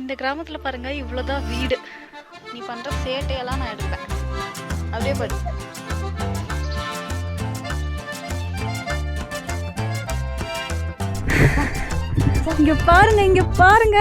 இந்த கிராமத்தில் பாருங்க, இவ்வளோதான் வீடு. நீ பண்ணுற சேட்டையெல்லாம் நான் எடுப்பேன். அப்படியே படி. இங்க பாருங்க, இங்க பாருங்க.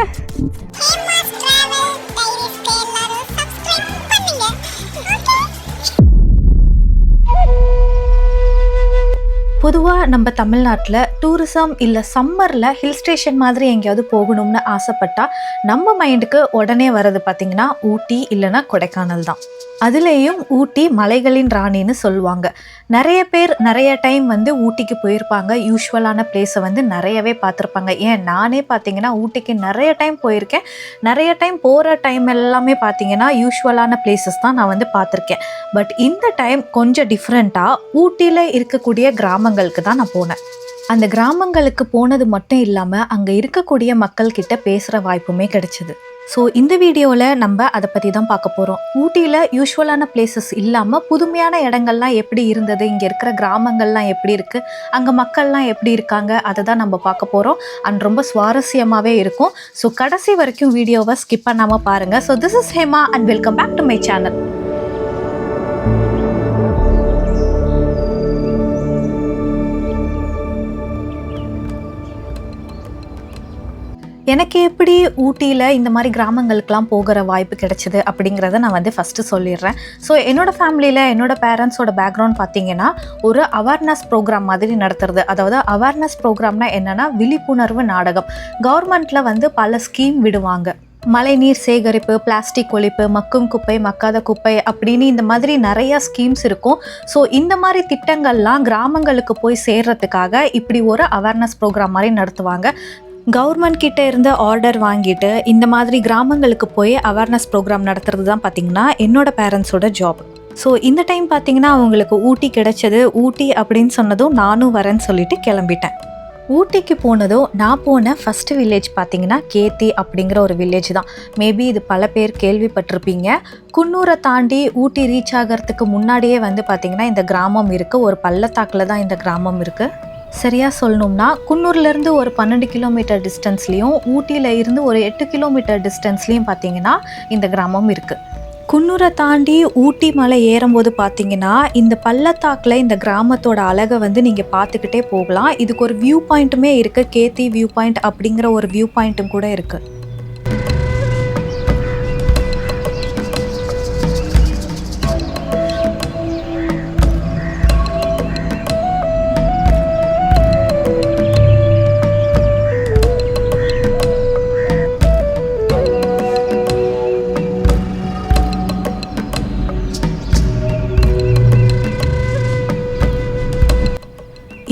பொதுவாக நம்ம தமிழ்நாட்டில் டூரிசம் இல்லை சம்மரில் ஹில் ஸ்டேஷன் மாதிரி எங்கேயாவது போகணும்னு ஆசைப்பட்டால் நம்ம மைண்டுக்கு உடனே வர்றது பார்த்திங்கன்னா ஊட்டி இல்லைன்னா கொடைக்கானல் தான். அதுலேயும் ஊட்டி மலைகளின் ராணின்னு சொல்லுவாங்க. நிறைய பேர் நிறைய டைம் வந்து ஊட்டிக்கு போயிருப்பாங்க. யூஸ்வலான பிளேஸை வந்து நிறையவே பார்த்துருப்பாங்க. ஏன் நானே பார்த்திங்கன்னா ஊட்டிக்கு நிறைய டைம் போயிருக்கேன். நிறைய டைம் போகிற டைம் எல்லாமே பார்த்திங்கன்னா யூஸ்வலான பிளேசஸ் தான் நான் வந்து பார்த்துருக்கேன். பட் இந்த டைம் கொஞ்சம் டிஃப்ரெண்ட்டாக ஊட்டியில் இருக்கக்கூடிய கிராமங்களுக்கு தான் நான் போனேன். அந்த கிராமங்களுக்கு போனது மட்டும் இல்லாமல் அங்கே இருக்கக்கூடிய மக்கள்கிட்ட பேசுகிற வாய்ப்புமே கிடைச்சிது. ஸோ இந்த வீடியோவில் நம்ம அதை பற்றி தான் பார்க்க போகிறோம். ஊட்டியில் யூஸ்வலான பிளேசஸ் இல்லாமல் புதுமையான இடங்கள்லாம் எப்படி இருந்தது, இங்கே இருக்கிற கிராமங்கள்லாம் எப்படி இருக்குது, அங்கே மக்கள்லாம் எப்படி இருக்காங்க, அதை தான் நம்ம பார்க்க போகிறோம். அண்ட் ரொம்ப சுவாரஸ்யமாகவே இருக்கும். ஸோ கடைசி வரைக்கும் வீடியோவை ஸ்கிப் பண்ணாமல் பாருங்கள். So this is Hema and welcome back to my channel. எனக்கு எப்படி ஊட்டியில் இந்த மாதிரி கிராமங்களுக்கெலாம் போகிற வாய்ப்பு கிடைச்சிது அப்படிங்கிறத நான் வந்து ஃபஸ்ட்டு சொல்லிடுறேன். ஸோ என்னோடய ஃபேமிலியில் என்னோடய பேரண்ட்ஸோட பேக்ரவுண்ட் பார்த்திங்கன்னா ஒரு அவேர்னஸ் ப்ரோக்ராம் மாதிரி நடத்துறது. அதாவது அவேர்னஸ் ப்ரோக்ராம்னா என்னென்னா விழிப்புணர்வு நாடகம். கவர்மெண்ட்டில் வந்து பல ஸ்கீம் விடுவாங்க. மழைநீர் சேகரிப்பு, பிளாஸ்டிக் ஒழிப்பு, மக்கும் குப்பை, மக்காத குப்பை அப்படின்னு இந்த மாதிரி நிறையா ஸ்கீம்ஸ் இருக்கும். ஸோ இந்த மாதிரி திட்டங்கள்லாம் கிராமங்களுக்கு போய் சேர்றதுக்காக இப்படி ஒரு அவேர்னஸ் ப்ரோக்ராம் மாதிரி நடத்துவாங்க. கவர்மெண்ட் கிட்ட இருந்து ஆர்டர் வாங்கிட்டு இந்த மாதிரி கிராமங்களுக்கு போய் அவேர்னஸ் ப்ரோக்ராம் நடத்துறது தான் பார்த்திங்கன்னா என்னோட பேரண்ட்ஸோட ஜாப். ஸோ இந்த டைம் பார்த்திங்கன்னா அவங்களுக்கு ஊட்டி கிடைச்சது. ஊட்டி அப்படின்னு சொன்னதும் நானும் வரேன்னு சொல்லிட்டு கிளம்பிட்டேன். ஊட்டிக்கு போனதும் நான் போன ஃபஸ்ட்டு வில்லேஜ் பார்த்திங்கன்னா கேத்தி அப்படிங்கிற ஒரு வில்லேஜ் தான். மேபி இது பல பேர் கேள்விப்பட்டிருப்பீங்க. குன்னூரை தாண்டி ஊட்டி ரீச் ஆகிறதுக்கு முன்னாடியே வந்து பார்த்திங்கன்னா இந்த கிராமம் இருக்குது. ஒரு பள்ளத்தாக்கில் தான் இந்த கிராமம் இருக்குது. சரியாக சொல்லணும்னா குன்னூர்லேருந்து ஒரு 12 கிலோமீட்டர் டிஸ்டன்ஸ்லேயும் ஊட்டியில் இருந்து ஒரு 8 கிலோமீட்டர் டிஸ்டன்ஸ்லேயும் பார்த்திங்கன்னா இந்த கிராமம் இருக்குது. குன்னூரை தாண்டி ஊட்டி மலை ஏறும்போது பார்த்திங்கன்னா இந்த பள்ளத்தாக்கில் இந்த கிராமத்தோட அழகை வந்து நீங்கள் பார்த்துக்கிட்டே போகலாம். இதுக்கு ஒரு வியூ பாயிண்ட்டுமே இருக்குது. கேத்தி வியூ பாயிண்ட் அப்படிங்கிற ஒரு வியூ பாயிண்ட்டும் கூட இருக்குது.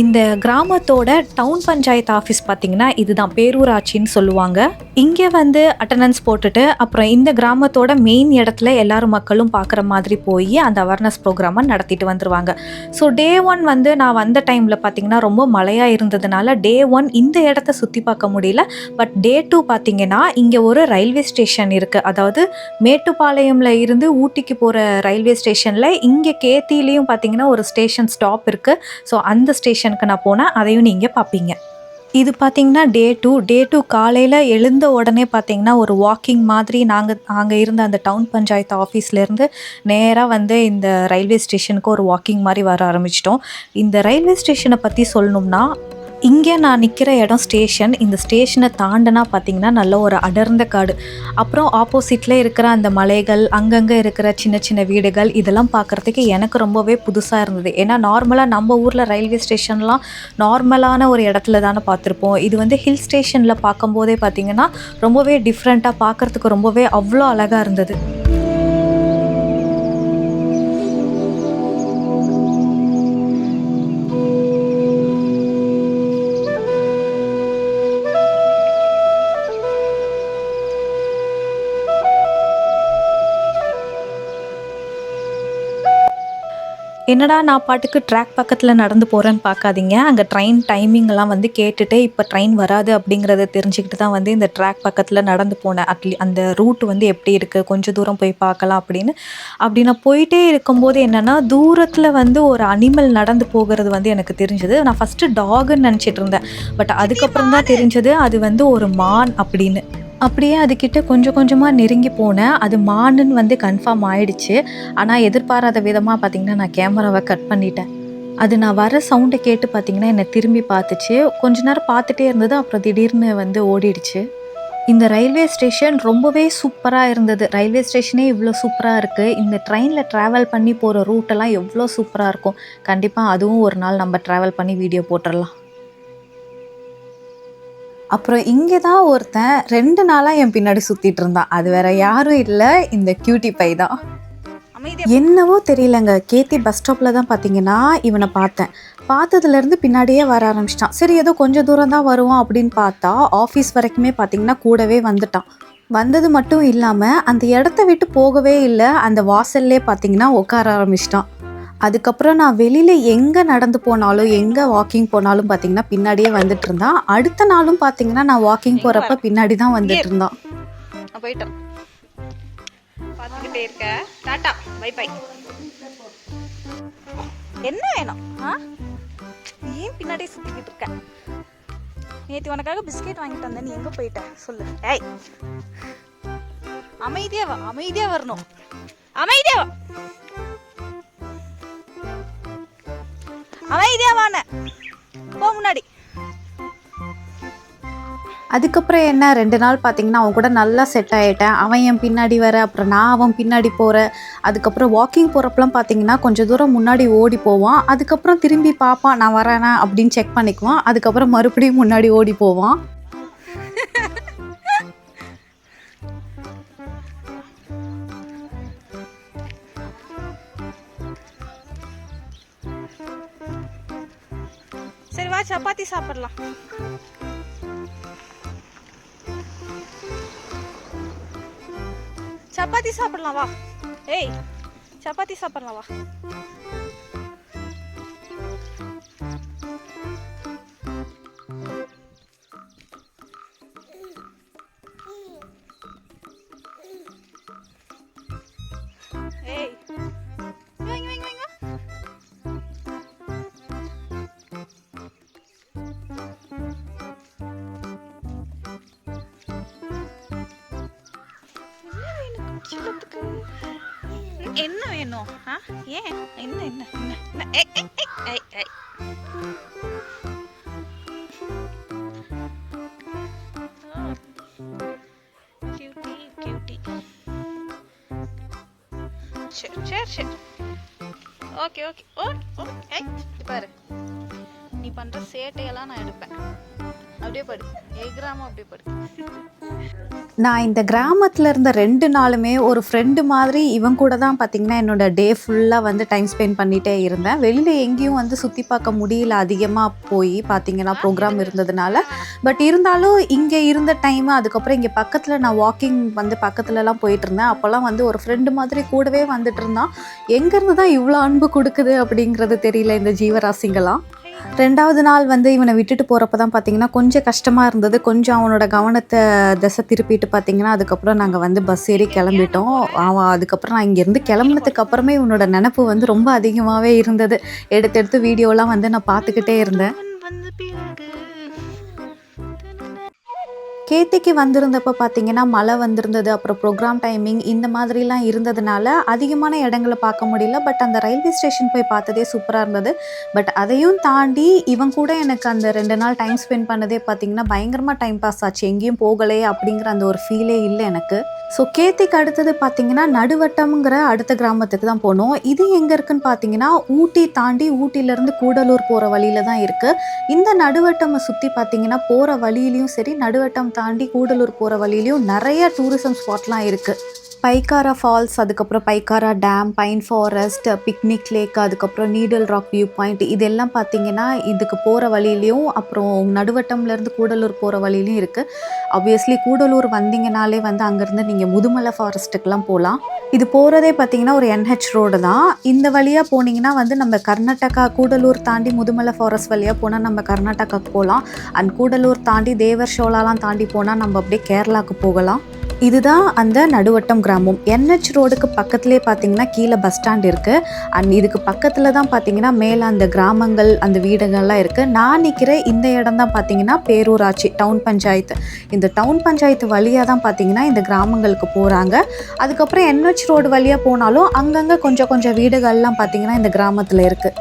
இந்த கிராமத்தோட டவுன் பஞ்சாயத்து ஆஃபீஸ் பார்த்திங்கன்னா இதுதான், பேரூராட்சின்னு சொல்லுவாங்க. இங்கே வந்து அட்டண்டன்ஸ் போட்டுட்டு அப்புறம் இந்த கிராமத்தோட மெயின் இடத்துல எல்லாரும் மக்களும் பார்க்குற மாதிரி போய் அந்த அவேர்னஸ் ப்ரோக்ராமை நடத்திட்டு வந்துடுவாங்க. ஸோ டே 1 வந்து நான் வந்த டைமில் பார்த்திங்கன்னா ரொம்ப மழையாக இருந்ததுனால டே 1 இந்த இடத்த சுற்றி பார்க்க முடியல. பட் டே 2 பார்த்திங்கன்னா இங்கே ஒரு ரயில்வே ஸ்டேஷன் இருக்குது. அதாவது மேட்டுப்பாளையமில் இருந்து ஊட்டிக்கு போகிற ரயில்வே ஸ்டேஷனில் இங்கே கேத்திலையும் பார்த்திங்கன்னா ஒரு ஸ்டேஷன் ஸ்டாப் இருக்குது. ஸோ அந்த ஸ்டேஷனுக்கு நான் போனேன். அதையும் நீங்கள் பார்ப்பீங்க. இது பார்த்திங்கன்னா டே 2 காலையில் எழுந்த உடனே பார்த்திங்கன்னா ஒரு வாக்கிங் மாதிரி நாங்கள் இருந்த அந்த டவுன் பஞ்சாயத்து ஆஃபீஸ்லேருந்து நேராக வந்து இந்த ரயில்வே ஸ்டேஷனுக்கு ஒரு வாக்கிங் மாதிரி வர ஆரம்பிச்சிட்டோம். இந்த ரயில்வே ஸ்டேஷனை பற்றி சொல்லணும்னா இங்கே நான் நிற்கிற இடம் ஸ்டேஷன். இந்த ஸ்டேஷனை தாண்டினா பார்த்திங்கன்னா நல்ல ஒரு அடர்ந்த காடு. அப்புறம் ஆப்போசிட்டில் இருக்கிற அந்த மலைகள், அங்கங்கே இருக்கிற சின்ன சின்ன வீடுகள், இதெல்லாம் பார்க்குறதுக்கு எனக்கு ரொம்பவே புதுசாக இருந்தது. ஏன்னா நார்மலாக நம்ம ஊரில் ரயில்வே ஸ்டேஷன்லாம் நார்மலான ஒரு இடத்துல தானே பார்த்துருப்போம். இது வந்து ஹில் ஸ்டேஷனில் பார்க்கும்போதே பார்த்திங்கன்னா ரொம்பவே டிஃப்ரெண்ட்டாக, பார்க்குறதுக்கு ரொம்பவே அவ்வளோ அழகாக இருந்தது. என்னடா நான் பாட்டுக்கு ட்ராக் பக்கத்தில் நடந்து போகிறேன்னு பார்க்காதீங்க. அங்கே ட்ரெயின் டைமிங்கெல்லாம் வந்து கேட்டுட்டு இப்போ ட்ரெயின் வராது அப்படிங்கிறத தெரிஞ்சுக்கிட்டு தான் வந்து இந்த ட்ராக் பக்கத்தில் நடந்து போனேன். அந்த ரூட் வந்து எப்படி இருக்குது, கொஞ்சம் தூரம் போய் பார்க்கலாம் அப்படின்னு. அப்படி நான் போயிட்டே இருக்கும்போது என்னென்னா தூரத்தில் வந்து ஒரு அனிமல் நடந்து போகிறது வந்து எனக்கு தெரிஞ்சது. நான் ஃபஸ்ட்டு டாகுன்னு நினச்சிட்டு இருந்தேன். பட் அதுக்கப்புறம் தான் தெரிஞ்சது அது வந்து ஒரு மான் அப்படின்னு. அப்படியே அதுக்கிட்ட கொஞ்சம் கொஞ்சமாக நெருங்கி போனேன். அது மானுன்னு வந்து கன்ஃபார்ம் ஆயிடுச்சு. ஆனால் எதிர்பாராத விதமாக பார்த்தீங்கன்னா நான் கேமராவை கட் பண்ணிட்டேன். அது நான் வர சவுண்டை கேட்டு பார்த்தீங்கன்னா என்னை திரும்பி பார்த்துச்சு. கொஞ்ச நேரம் பார்த்துட்டே இருந்தது. அப்புறம் திடீர்னு வந்து ஓடிடுச்சு. இந்த ரயில்வே ஸ்டேஷன் ரொம்பவே சூப்பராக இருந்தது. ரயில்வே ஸ்டேஷனே இவ்வளோ சூப்பராக இருக்குது. இந்த ட்ரெயினில் ட்ராவல் பண்ணி போகிற ரூட்டெல்லாம் எவ்வளோ சூப்பராக இருக்கும். கண்டிப்பாக அதுவும் ஒரு நாள் நம்ம ட்ராவல் பண்ணி வீடியோ போட்டுடலாம். அப்புறம் இங்கே தான் ஒருத்தன் 2 நாளாக என் பின்னாடி சுற்றிட்டு இருந்தான். அது வேற யாரும் இல்லை, இந்த கியூட்டி பை தான். என்னவோ தெரியலங்க, கேத்தி பஸ் ஸ்டாப்பில் தான் பார்த்தீங்கன்னா இவனை பார்த்தேன். பார்த்ததுலேருந்து பின்னாடியே வர ஆரம்பிச்சிட்டான். சரி ஏதோ கொஞ்சம் தூரம் தான் வருவான் அப்படின்னு பார்த்தா ஆஃபீஸ் வரைக்குமே பார்த்தீங்கன்னா கூடவே வந்துட்டான். வந்தது மட்டும் இல்லாமல் அந்த இடத்த விட்டு போகவே இல்லை. அந்த வாசல்லே பார்த்தீங்கன்னா உட்கார ஆரம்பிச்சிட்டான். அதுக்கப்புறம் நான் வெளியில் எங்கே நடந்து போனாலும் எங்கே வாக்கிங் போனாலும் பார்த்தீங்கன்னா பின்னாடியே வந்துட்டு இருந்தான். அடுத்த நாளும் பார்த்தீங்கன்னா நான் வாக்கிங் போகிறப்ப பின்னாடி தான் வந்துட்டு இருந்தான். போயிட்டோம், பார்த்துக்கிட்டே இருக்க. டாட்டா, பை பை. என்ன வேணும்? ஏன் பின்னாடியே சுற்றிக்கிட்டு இருக்க? நேற்று உனக்காக பிஸ்கெட் வாங்கிட்டு வந்தேன், நீ எங்கே போயிட்ட சொல்லு. ஏய், அமைதியா வா, அமைதியா வரணும், அமைதியா வா, அமைதியா வான போ முன்னாடி. அதுக்கப்புறம் என்ன 2 நாள் பார்த்தீங்கன்னா அவன் கூட நல்லா செட் ஆகிட்டேன். அவன் என் பின்னாடி வர, அப்புறம் நான் அவன் பின்னாடி போகிறேன். அதுக்கப்புறம் வாக்கிங் போகிறப்பெல்லாம் பார்த்தீங்கன்னா கொஞ்சம் தூரம் முன்னாடி ஓடி போவான். அதுக்கப்புறம் திரும்பி பார்ப்பான் நான் வரேனா அப்படின்னு செக் பண்ணிக்குவான். அதுக்கப்புறம் மறுபடியும் முன்னாடி ஓடி போவான். சரி வா, சப்பாத்தி சாப்பிடலாம். சப்பாத்தி சாப்பிடலாம் வா. ஏய், சப்பாத்தி சாப்பிடலாம் வா. ஏய், வாங்க வாங்க வாங்க. என்ன வேணும்? ஏன் என்ன என்ன என்ன? Cutie cutie. சரி சரி சரி, ஓகே ஓகே. ஓ ஓ, ஏய் பாரு, நீ பண்ற சேட்டையெல்லாம் நான் எடுப்பேன். அப்படியே படு, கிராமம் அப்படியே படு. நான் இந்த கிராமத்தில் இருந்த 2 நாளுமே ஒரு ஃப்ரெண்டு மாதிரி இவன் கூட தான் பார்த்திங்கன்னா என்னோடய டே ஃபுல்லாக வந்து டைம் ஸ்பெண்ட் பண்ணிகிட்டே இருந்தேன். வெளியில் எங்கேயும் வந்து சுற்றி பார்க்க முடியல அதிகமாக போய் பார்த்திங்கன்னா ப்ரோக்ராம் இருந்ததுனால. பட் இருந்தாலும் இங்கே இருந்த டைமு, அதுக்கப்புறம் இங்கே பக்கத்தில் நான் வாக்கிங் வந்து பக்கத்துலலாம் போயிட்டு இருந்தேன். அப்போல்லாம் வந்து ஒரு ஃப்ரெண்டு மாதிரி கூடவே வந்துட்டு இருந்தான். எங்கேருந்து தான் இவ்வளோ அன்பு கொடுக்குது அப்படிங்கிறது தெரியல இந்த ஜீவராசிங்கெல்லாம். 2வது நாள் வந்து இவனை விட்டுட்டு போகிறப்ப தான் பார்த்திங்கன்னா கொஞ்சம் கஷ்டமாக இருந்தது. கொஞ்சம் அவனோட கவனத்தை திசை திருப்பிட்டு பார்த்திங்கன்னா அதுக்கப்புறம் நாங்கள் வந்து பஸ் ஏறி கிளம்பிட்டோம். அவன் அதுக்கப்புறம் நான் இங்கேருந்து கிளம்புனதுக்கு அப்புறமே இவனோட நினப்பு வந்து ரொம்ப அதிகமாகவே இருந்தது. எடுத்து வீடியோலாம் வந்து நான் பார்த்துக்கிட்டே இருந்தேன். கேத்திக்கு வந்திருந்தப்போ பார்த்தீங்கன்னா மழை வந்திருந்தது. அப்புறம் ப்ரோக்ராம் டைமிங் இந்த மாதிரிலாம் இருந்ததுனால அதிகமான இடங்களை பார்க்க முடியல. பட் அந்த ரயில்வே ஸ்டேஷன் போய் பார்த்ததே சூப்பராக இருந்தது. பட் அதையும் தாண்டி இவன் கூட எனக்கு அந்த 2 நாள் டைம் ஸ்பெண்ட் பண்ணதே பார்த்தீங்கன்னா பயங்கரமாக டைம் பாஸ் ஆச்சு. எங்கேயும் போகலையே அப்படிங்கிற அந்த ஒரு ஃபீலே இல்லை எனக்கு. ஸோ கேத்திக்கு அடுத்தது பார்த்தீங்கன்னா நடுவட்டம்ங்கிற அடுத்த கிராமத்துக்கு தான் போனோம். இது எங்கே இருக்குன்னு பார்த்தீங்கன்னா ஊட்டி தாண்டி, ஊட்டியிலேருந்து கூடலூர் போகிற வழியில் தான் இருக்குது. இந்த நடுவட்டமை சுற்றி பார்த்தீங்கன்னா போகிற வழியிலையும் சரி, நடுவட்டம் தாண்டி கூடலூர் போகிற வழியிலையும் நிறைய டூரிசம் ஸ்பாட்லாம் இருக்குது. பைக்காரா ஃபால்ஸ், அதுக்கப்புறம் Pykara dam, pine forest, picnic lake, அதுக்கப்புறம் நீடல் ராக் வியூ பாயிண்ட், இதெல்லாம் பார்த்தீங்கன்னா இதுக்கு போகிற வழியிலையும் அப்புறம் நடுவட்டம்லேருந்து கூடலூர் போகிற வழியிலையும் இருக்குது. ஆப்வியஸ்லி கூடலூர் வந்தீங்கனாலே வந்து அங்கேருந்து நீங்கள் முதுமலை ஃபாரஸ்ட்டுக்கெலாம் போகலாம். இது போகிறதே பார்த்தீங்கன்னா ஒரு NH ரோடு தான். இந்த வழியாக போனீங்கன்னா வந்து நம்ம கர்நாடகா, கூடலூர் தாண்டி முதுமலை ஃபாரஸ்ட் வழியாக போனால் நம்ம கர்நாடகாவுக்கு போகலாம். அண்ட் கூடலூர் தாண்டி தேவர் ஷோலாலாம் தாண்டி போனால் நம்ம அப்படியே கேரளாவுக்கு போகலாம். இதுதான் அந்த நடுவட்டம் கிராமம். NH ரோடுக்கு பக்கத்துலேயே பார்த்தீங்கன்னா கீழே பஸ் ஸ்டாண்ட் இருக்குது. அண்ட் இதுக்கு பக்கத்தில் தான் பார்த்தீங்கன்னா மேலே அந்த கிராமங்கள் அந்த வீடுகள்லாம் இருக்குது. நான் நிற்கிற இந்த இடம் தான் பார்த்தீங்கன்னா பேரூராட்சி டவுன் பஞ்சாயத்து. இந்த டவுன் பஞ்சாயத்து வழியாக தான் பார்த்தீங்கன்னா இந்த கிராமங்களுக்கு போகிறாங்க. அதுக்கப்புறம் NH ரோடு வழியாக போனாலும் அங்கங்கே கொஞ்சம் கொஞ்சம் வீடுகள்லாம் பார்த்தீங்கன்னா இந்த கிராமத்தில் இருக்குது.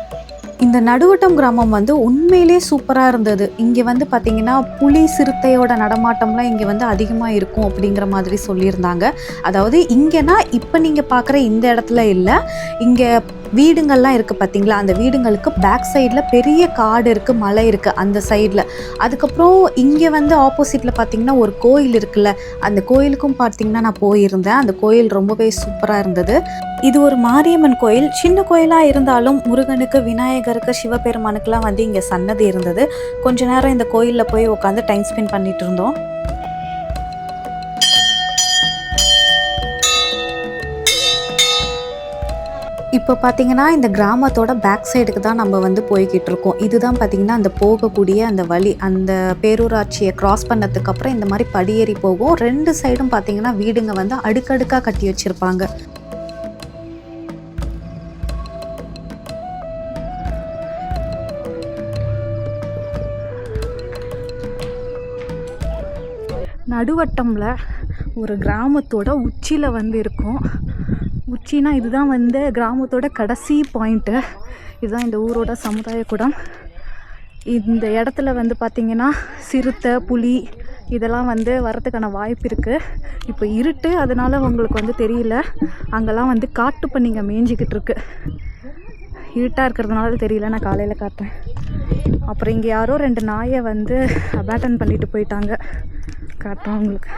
இந்த நடுவட்டம் கிராமம் வந்து உண்மையிலே சூப்பராக இருந்தது. இங்கே வந்து பார்த்திங்கன்னா புலி சிறுத்தையோட நடமாட்டம்லாம் இங்கே வந்து அதிகமாக இருக்கும் அப்படிங்கிற மாதிரி சொல்லியிருந்தாங்க. அதாவது இங்கேனா இப்போ நீங்கள் பார்க்குற இந்த இடத்துல இல்லை, இங்கே வீடுங்கள்லாம் இருக்குது பார்த்திங்களா, அந்த வீடுங்களுக்கு பேக் சைடில் பெரிய காடு இருக்குது, மலை இருக்குது அந்த சைடில். அதுக்கப்புறம் இங்கே வந்து ஆப்போசிட்டில் பார்த்திங்கன்னா ஒரு கோயில் இருக்குல்ல, அந்த கோயிலுக்கும் பார்த்திங்கன்னா நான் போயிருந்தேன். அந்த கோயில் ரொம்பவே சூப்பராக இருந்தது. இது ஒரு மாரியம்மன் கோயில். சின்ன கோயிலாக இருந்தாலும் முருகனுக்கு, விநாயகருக்கு, சிவபெருமானுக்கெலாம் வந்து இங்கே சன்னதி இருந்தது. கொஞ்ச நேரம் இந்த கோயிலில் போய் உட்காந்து டைம் ஸ்பெண்ட் பண்ணிட்டு இருந்தோம். இப்போ பார்த்தீங்கன்னா இந்த கிராமத்தோட பேக் சைடுக்கு தான் நம்ம வந்து போய்கிட்டு இருக்கோம். இதுதான் பார்த்தீங்கன்னா அந்த போகக்கூடிய அந்த வழி. அந்த பேரூராட்சியை கிராஸ் பண்ணதுக்கு அப்புறம் இந்த மாதிரி படியேறி போகும். 2 சைடும் பார்த்தீங்கன்னா வீடுங்க வந்து அடுக்கடுக்காக கட்டி வச்சுருப்பாங்க. நடுவட்டமில் ஒரு கிராமத்தோட உச்சியில் வந்து இருக்கும். உச்சினா இதுதான் வந்து கிராமத்தோட கடைசி பாயிண்ட்டு. இதுதான் இந்த ஊரோட சமுதாய கூடம். இந்த இடத்துல வந்து பார்த்திங்கன்னா சிறுத்தை, புலி இதெல்லாம் வந்து வரதுக்கான வாய்ப்பு இருக்குது. இப்போ இருட்டு, அதனால் உங்களுக்கு வந்து தெரியல. அங்கெல்லாம் வந்து காட்டு பண்ணிங்க மேய்ஞ்சிக்கிட்டு இருக்கு. இருட்டாக இருக்கிறதுனால தெரியல, நான் காலையில் காட்டுறேன். அப்புறம் இங்கே யாரோ 2 நாயை வந்து அபேண்டன் பண்ணிட்டு போயிட்டாங்க. காட்டுறோம் உங்களுக்கு.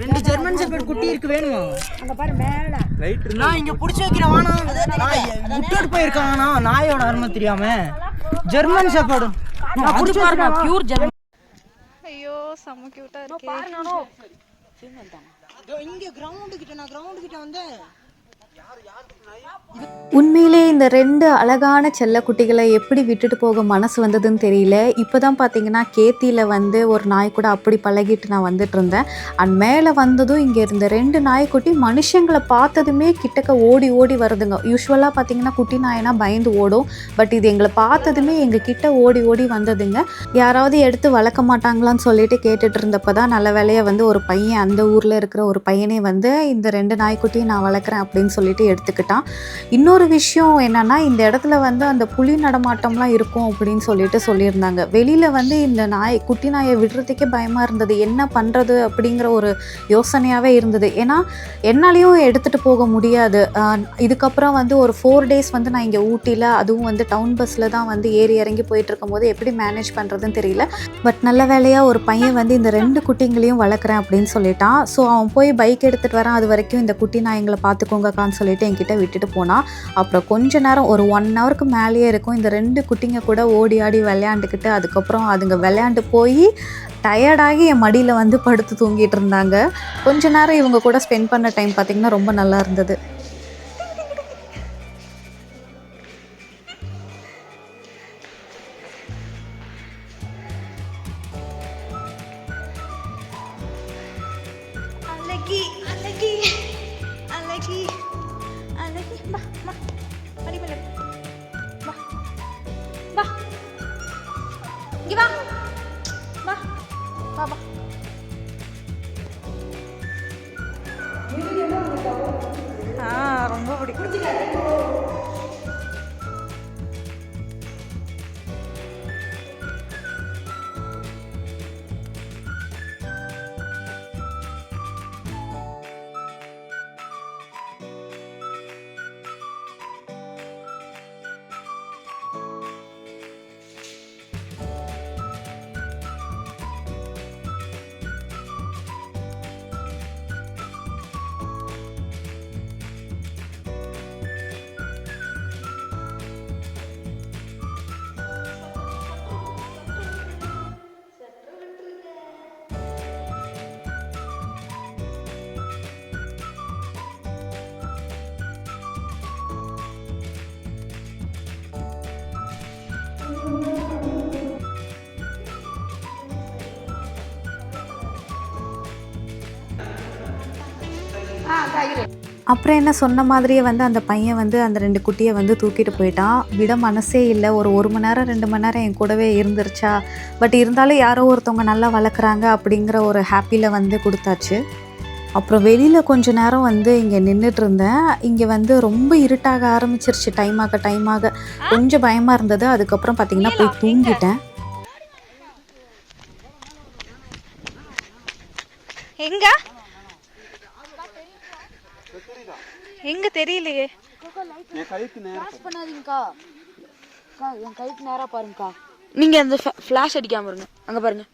ரெண்டு ஜெர்மன் ஷெப்பர்ட் குட்டி இருக்கு, வேணுமா? அங்க பாரு மேல லைட் இருக்கு. நான் இங்க புடிச்சு வைக்கிறேன், வானா விட்டுட்டு போயிருக்கானா நாயோட அருமை தெரியாம. ஜெர்மன் ஷெப்பர்ட் நான் புடிச்சு பாருங்க, பியூர் ஜெர்மன். ஐயோ செம்ம கியூட்டா இருக்கு. பாருங்க இங்க கிரவுண்ட் கிட்ட, நான் கிரவுண்ட் கிட்ட வந்தேன். உண்மையிலே இந்த 2 அழகான செல்லக்குட்டிகளை எப்படி விட்டுட்டு போக மனசு வந்ததுன்னு தெரியல. இப்போ தான் பார்த்தீங்கன்னா கேத்தியில் வந்து ஒரு நாய் கூட அப்படி பழகிட்டு நான் வந்துட்டு இருந்தேன். அண்ட் மேலே வந்ததும் இங்கே இருந்த 2 நாய்க்குட்டி மனுஷங்களை பார்த்ததுமே கிட்டக்க ஓடி ஓடி வருதுங்க. யூஸ்வலாக பார்த்தீங்கன்னா குட்டி நாயனா பயந்து ஓடும். பட் இது எங்களை பார்த்ததுமே எங்கள் கிட்ட ஓடி ஓடி வந்ததுங்க. யாராவது எடுத்து வளர்க்க மாட்டாங்களான்னு சொல்லிட்டு கேட்டுட்டு இருந்தப்போ தான் நல்ல வேலையாக வந்து ஒரு பையன், அந்த ஊரில் இருக்கிற ஒரு பையனே வந்து இந்த 2 நாய்க்குட்டியும் நான் வளர்க்குறேன் அப்படின்னு சொல்லிட்டு எடுத்துக்கிட்டான். இன்னொரு விஷயம் என்னன்னா, இந்த இடத்துல வந்து அந்த புலி நடமாட்டம்லாம் இருக்கும் அப்படின்னு சொல்லியிருந்தாங்க. வெளியில் வந்து இந்த குட்டி நாயை விடுறதுக்கே பயமாக இருந்தது. என்ன பண்ணுறது அப்படிங்கிற ஒரு யோசனையாகவே இருந்தது. ஏன்னா என்னாலையும் எடுத்துகிட்டு போக முடியாது. இதுக்கப்புறம் வந்து ஒரு 4 டேஸ் வந்து நான் இங்கே ஊட்டியில், அதுவும் வந்து டவுன் பஸ்ஸில் தான் வந்து ஏறி இறங்கி போயிட்டு இருக்கும்போது எப்படி மேனேஜ் பண்ணுறதுன்னு தெரியல. பட் நல்ல வேலையாக ஒரு பையன் வந்து இந்த 2 குட்டிங்களையும் வளர்க்குறேன் அப்படின்னு சொல்லிட்டான். ஸோ அவன் போய் பைக் எடுத்துகிட்டு வரான். அது வரைக்கும் இந்த குட்டி நாயங்களை பார்த்துக்கோங்கக்கான்னு சொல்லிட்டு என்கிட்ட விட்டுட்டு போனான். அப்புறம் கொஞ்ச நேரம் ஒரு 1 ஹவருக்கு மேலேயே இருக்கும். இந்த 2 குட்டிங்க கூட ஓடி ஆடி விளையாண்டுக்கிட்டு, அதுக்கப்புறம் அதுங்க விளையாண்டு போய் டயர்டாகி என் மடியில் வந்து படுத்து தூங்கிட்டு இருந்தாங்க. கொஞ்ச நேரம் இவங்க கூட ஸ்பெண்ட் பண்ண டைம் பார்த்திங்கன்னா ரொம்ப நல்லா இருந்தது. அழகி அழகி அழகி அழகி, வா வா படி படி, வா வா இங்க வா வா வா வா. ரொம்ப பிடிக்கும். அப்புறம் என்ன சொன்ன மாதிரியே வந்து அந்த பையன் வந்து அந்த 2 குட்டியை வந்து தூக்கிட்டு போயிட்டான். விட மனசே இல்லை. ஒரு 1 மணி நேரம் 2 மணி நேரம் என் கூடவே இருந்துருச்சா. பட் இருந்தாலும் யாரோ ஒருத்தவங்க நல்லா வளர்க்குறாங்க அப்படிங்கிற ஒரு ஹாப்பியில் வந்து கொடுத்தாச்சு. அப்புறம் வெளியில் கொஞ்ச நேரம் வந்து இங்கே நின்றுட்டு இருந்தேன். இங்கே வந்து ரொம்ப இருட்டாக ஆரம்பிச்சிருச்சு. டைம் ஆக கொஞ்சம் பயமாக இருந்தது. அதுக்கப்புறம் பார்த்திங்கன்னா போய் தூங்கிட்டேன். எங்க தெரியலையே. என் கைக்கு நேரா பாருங்கக்கா. நீங்க அந்த ஃபிளாஷ் அடிக்காம இருங்க. அங்க பாருங்க.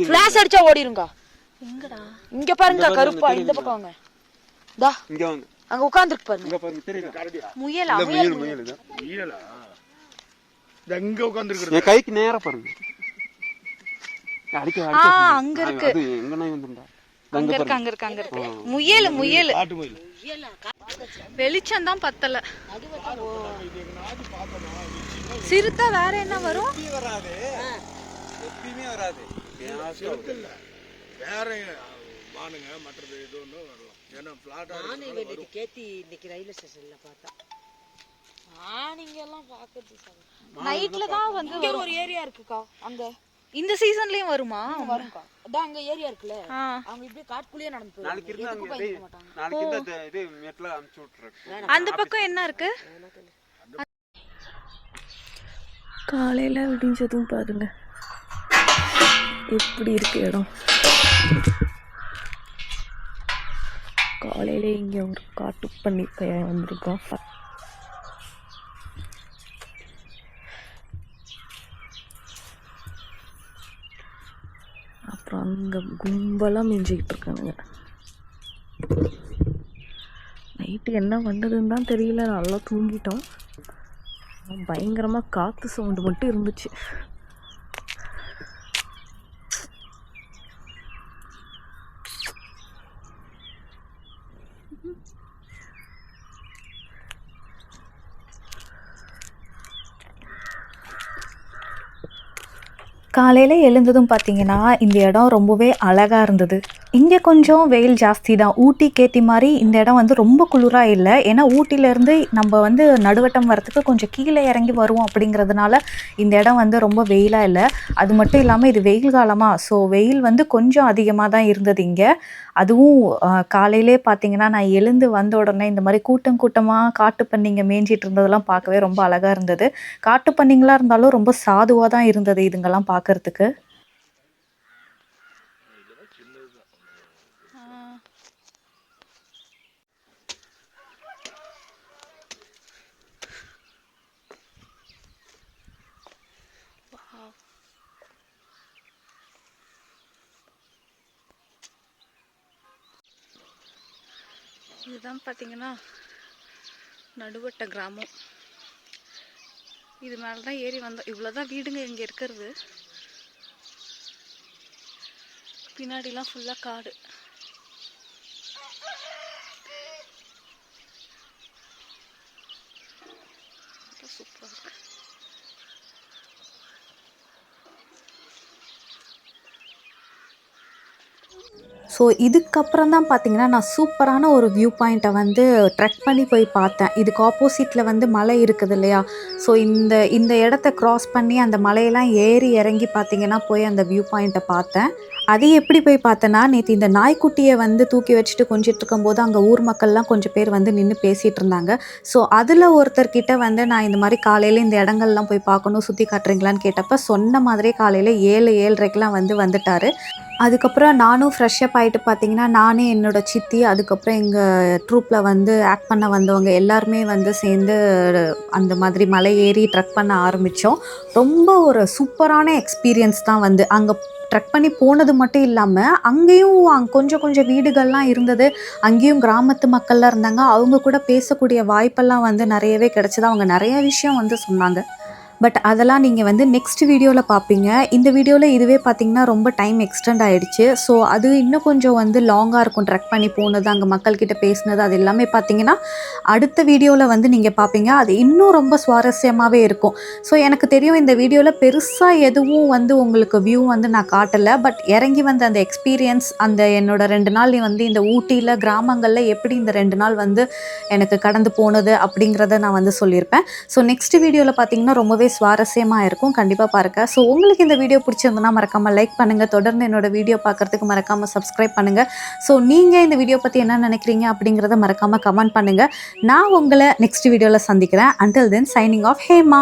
ஃபிளாஷ் அடிச்சா ஓடிருங்கக்கா. எங்கடா? இங்க பாருங்க கருப்பா. இந்த பக்கம் வாங்க. டா இங்க வாங்க. அங்க உட்கார்ந்திருக்கு பாருங்க. இங்க பாருங்க தெரியுதா? முயலா? முயல் இது. முயலா? எங்க உட்கார்ந்திருக்கு? என் கைக்கு நேரா பாருங்க. அடிக்க அங்க இருக்கு. அது எங்க நாய் வந்துடா. அங்க இருக்கு. முயல் காட்டு முயல். வெளிச்சம் தான் பத்தல. சிறுத்தை வேற என்ன வரும்? எப்பயுமே வராது. வேற மானுங்க மற்றது இது ஒன்று வரலாம். ஏன்னா பிளாட் கேத்தி இன்னைக்கு ரயில்வே ஸ்டேஷன்ல பார்த்தா நீங்க எல்லாம் பாக்குறது நைட்ல தான் வந்து ஒரு ஏரியா இருக்குக்கா. அங்க இந்த சீசன்லயும் வருமா? வரும்க்கா. அதான் அங்க ஏரியா இருக்குல்ல, அவங்க இப்படியே காட்டுக்குள்ளேயே நடந்து போவாங்க. நாளைக்கு இந்த இது மெட்ல அனுப்பிச்சு விட்டுறேன். அந்த பக்கம் என்ன இருக்கு? காலையில் விடிஞ்சதும் பாருங்க எப்படி இருக்கு இடம். காலையிலே இங்கே ஒரு காட்டு பண்ணி பையன் வந்திருக்கோம். அப்புறம் அங்கே கும்பலாக மிஞ்சிக்கிட்டு இருக்கானுங்க. நைட்டு என்ன வந்ததுன்னு தான் தெரியல. நல்லா தூங்கிட்டோம். பயங்கரமாக காற்று சவுண்டு மட்டும் இருந்துச்சு. காலையில் எழுந்ததும் பார்த்தீங்கன்னா இந்த இடம் ரொம்பவே அழகாக இருந்தது. இங்கே கொஞ்சம் வெயில் ஜாஸ்தி தான். ஊட்டிக்கு ஏற்றி மாதிரி இந்த இடம் வந்து ரொம்ப குளிராக இல்லை. ஏன்னா ஊட்டியிலேருந்து நம்ம வந்து நடுவட்டம் வரத்துக்கு கொஞ்சம் கீழே இறங்கி வருவோம் அப்படிங்கிறதுனால இந்த இடம் வந்து ரொம்ப வெயிலாக இல்லை. அது மட்டும் இல்லாமல் இது வெயில் காலமாக, ஸோ வெயில் வந்து கொஞ்சம் அதிகமாக தான் இருந்தது இங்கே. அதுவும் காலையிலே பார்த்தீங்கன்னா நான் எழுந்து வந்த உடனே இந்த மாதிரி கூட்டமாக காட்டு பண்ணிங்க மேய்ஞ்சிட்டு இருந்ததெல்லாம் பார்க்கவே ரொம்ப அழகாக இருந்தது. காட்டு பண்ணிங்களாக இருந்தாலும் ரொம்ப சாதுவாக தான் இருந்தது இதுங்கெல்லாம் பார்க்கறதுக்கு. இதுதான் பார்த்தீங்கன்னா நடுவட்ட கிராமம். இது மேலே தான் ஏறி வந்தோம். இவ்வளோதான் வீடுங்க இங்கே இருக்கிறது. பின்னாடிலாம் ஃபுல்லாக காடு. சூப்பராக இருக்கு. ஸோ இதுக்கப்புறம் தான் பார்த்தீங்கன்னா நான் சூப்பரான ஒரு வியூ பாயிண்ட்டை வந்து ட்ரெக் பண்ணி போய் பார்த்தேன். இதுக்கு ஆப்போசிட்டில் வந்து மலை இருக்குது இல்லையா. ஸோ இந்த இடத்த க்ராஸ் பண்ணி அந்த மலையெல்லாம் ஏறி இறங்கி பார்த்தீங்கன்னா போய் அந்த வியூ பாயிண்ட்டை பார்த்தேன். அது எப்படி போய் பார்த்தேன்னா, நேற்று இந்த நாய்க்குட்டியை வந்து தூக்கி வச்சுட்டு கொஞ்சிட்டு இருக்கும்போது அங்கே ஊர் மக்கள்லாம் கொஞ்சம் பேர் வந்து நின்று பேசிகிட்டு இருந்தாங்க. ஸோ அதில் ஒருத்தர்கிட்ட வந்து நான் இந்த மாதிரி காலையில் இந்த இடங்கள்லாம் போய் பார்க்கணும், சுற்றி காட்டுறீங்களான்னு கேட்டப்போ சொன்ன மாதிரியே காலையில் 7:30க்கெலாம் வந்துட்டார். அதுக்கப்புறம் நானும் ஃப்ரெஷ்ஷப் ஆகிட்டு பார்த்தீங்கன்னா நானே என்னோடய சித்தி, அதுக்கப்புறம் எங்கள் ட்ரூப்பில் வந்து ஆக்ட் பண்ண வந்தவங்க எல்லாருமே வந்து சேர்ந்து அந்த மாதிரி மலை ஏறி ட்ரெக் பண்ண ஆரம்பித்தோம். ரொம்ப ஒரு சூப்பரான எக்ஸ்பீரியன்ஸ் தான். வந்து அங்கே ட்ரெக் பண்ணி போனது மட்டும் இல்லாமல் அங்கேயும் கொஞ்சம் வீடுகள்லாம் இருந்தது. அங்கேயும் கிராமத்து மக்கள்லாம் இருந்தாங்க. அவங்க கூட பேசக்கூடிய வாய்ப்பெல்லாம் வந்து நிறையவே கிடச்சிது. அவங்க நிறைய விஷயம் வந்து சொன்னாங்க. பட் அதெல்லாம் நீங்கள் வந்து நெக்ஸ்ட் வீடியோவில் பார்ப்பீங்க. இந்த வீடியோவில் இதுவே பார்த்தீங்கன்னா ரொம்ப டைம் எக்ஸ்டெண்ட் ஆகிடுச்சு. ஸோ அது இன்னும் கொஞ்சம் வந்து லாங்காக இருக்கும். ட்ரெக் பண்ணி போனது, அங்கே மக்கள்கிட்ட பேசினது, அது எல்லாமே பார்த்தீங்கன்னா அடுத்த வீடியோவில் வந்து நீங்கள் பார்ப்பீங்க. அது இன்னும் ரொம்ப சுவாரஸ்யமாகவே இருக்கும். ஸோ எனக்கு தெரியும் இந்த வீடியோவில் பெருசாக எதுவும் வந்து உங்களுக்கு வியூ வந்து நான் காட்டலை. பட் இறங்கி வந்த அந்த எக்ஸ்பீரியன்ஸ், அந்த என்னோட 2 நாள் வந்து இந்த ஊட்டியில் கிராமங்களில் எப்படி இந்த 2 நாள் வந்து எனக்கு கடந்து போனது அப்படிங்கிறத நான் வந்து சொல்லியிருப்பேன். ஸோ நெக்ஸ்ட் வீடியோவில் பார்த்தீங்கன்னா ரொம்பவே சுவாரஸ்யமாக இருக்கும். கண்டிப்பாக பாருங்க. ஸோ உங்களுக்கு இந்த வீடியோ பிடிச்சிருந்ததுன்னா மறக்காமல் லைக் பண்ணுங்கள். தொடர்ந்து என்னோட வீடியோ பார்க்குறதுக்கு மறக்காமல் சப்ஸ்கிரைப் பண்ணுங்கள். ஸோ நீங்கள் இந்த வீடியோ பற்றி என்ன நினைக்கிறீங்க அப்படிங்கிறத மறக்காமல் கமெண்ட் பண்ணுங்கள். நான் உங்களை நெக்ஸ்ட் வீடியோவில் சந்திக்கிறேன். Until then, signing off, Hema.